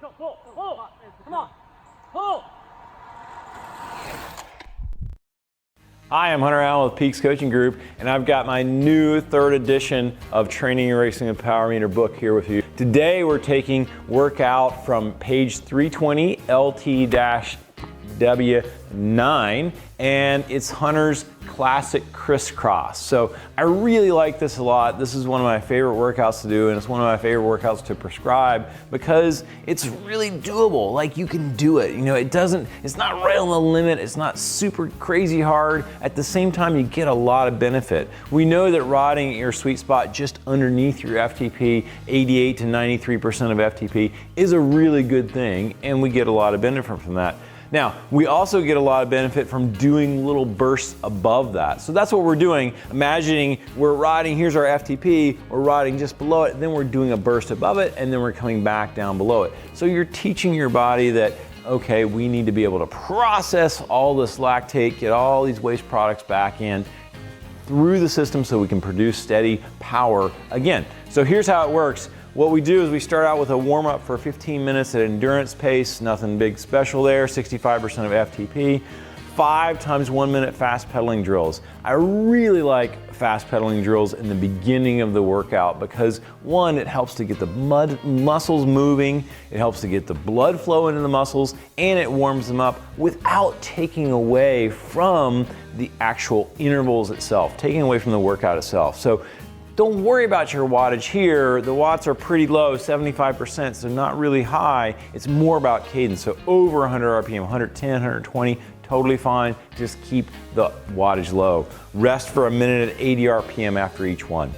Come on. Pull. Hi, I'm Hunter Allen with Peaks Coaching Group, and I've got my new 3rd edition of Training and Racing the Power Meter book here with you. Today we're taking workout from page 320, LT-W9, and it's Hunter's classic Criss-Cross. So I really like this a lot. This is one of my favorite workouts to do, and it's one of my favorite workouts to prescribe because it's really doable. Like, you can do it. You know, it's not right on the limit. It's not super crazy hard. At the same time, you get a lot of benefit. We know that rodding at your sweet spot just underneath your FTP, 88 to 93% of FTP, is a really good thing, and we get a lot of benefit from that. Now, we also get a lot of benefit from doing little bursts above that. So that's what we're doing. Imagining we're rodding, here's our FTP, we're rodding just below it, then we're doing a burst above it, and then we're coming back down below it. So you're teaching your body that, okay, we need to be able to process all this lactate, get all these waste products back in through the system so we can produce steady power again. So here's how it works. What we do is we start out with a warm-up for 15 minutes at endurance pace, nothing big special there, 65% of FTP, 5 times 1 minute fast pedaling drills. I really like fast pedaling drills in the beginning of the workout because, one, it helps to get the muscles moving, it helps to get the blood flow into the muscles, and it warms them up without taking away from the actual intervals itself, taking away from the workout itself. So don't worry about your wattage here. The watts are pretty low, 75%, so not really high. It's more about cadence. So over 100 RPM, 110, 120, totally fine. Just keep the wattage low. Rest for a minute at 80 RPM after each one.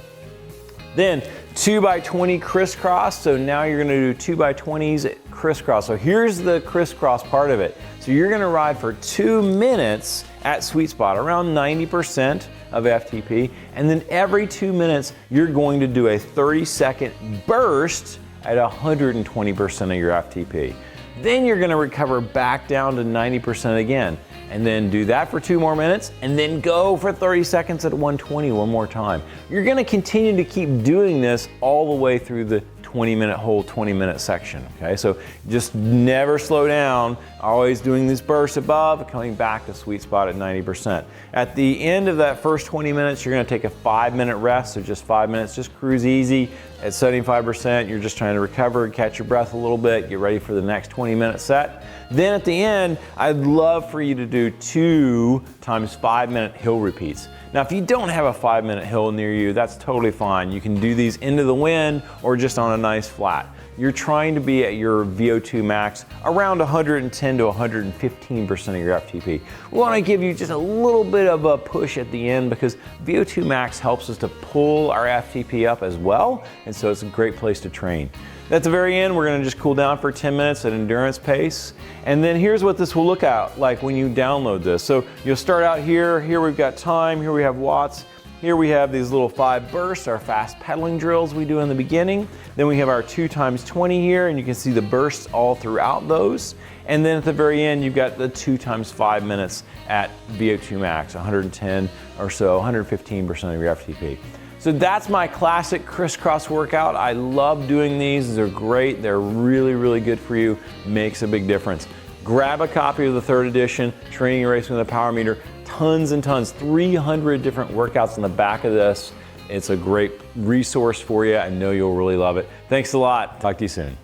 Then 2x20 Criss-Cross. So now you're gonna do 2x20s Criss-Cross. So here's the Criss-Cross part of it. So you're gonna ride for 2 minutes at sweet spot, around 90% of FTP, and then every 2 minutes you're going to do a 30-second burst at 120% of your FTP. Then you're gonna recover back down to 90% again, and then do that for 2 more minutes, and then go for 30 seconds at 120 one more time. You're gonna continue to keep doing this all the way through the 20-minute whole 20-minute section, okay? So just never slow down, always doing these bursts above, coming back to sweet spot at 90%. At the end of that first 20 minutes, you're gonna take a 5-minute rest, so just 5 minutes, just cruise easy. At 75%, you're just trying to recover, catch your breath a little bit, get ready for the next 20-minute set. Then at the end, I'd love for you to do 2 times 5-minute hill repeats. Now, if you don't have a 5-minute hill near you, that's totally fine. You can do these into the wind or just on a nice flat. You're trying to be at your VO2 max around 110 to 115% of your FTP. We want to give you just a little bit of a push at the end because VO2 max helps us to pull our FTP up as well, and so it's a great place to train. At the very end, we're going to just cool down for 10 minutes at endurance pace. And then here's what this will look out like when you download this. So you'll start out here we've got time, here we have watts, here we have these little 5 bursts, our fast pedaling drills we do in the beginning. Then we have our 2 times 20 here, and you can see the bursts all throughout those. And then at the very end, you've got the 2 times 5 minutes at VO2 max, 110 or so, 115% of your FTP. So that's my classic Criss-Cross workout. I love doing these. They're great. They're really, really good for you. Makes a big difference. Grab a copy of the 3rd edition, Training and Racing with a Power Meter. Tons and tons, 300 different workouts in the back of this. It's a great resource for you. I know you'll really love it. Thanks a lot. Talk to you soon.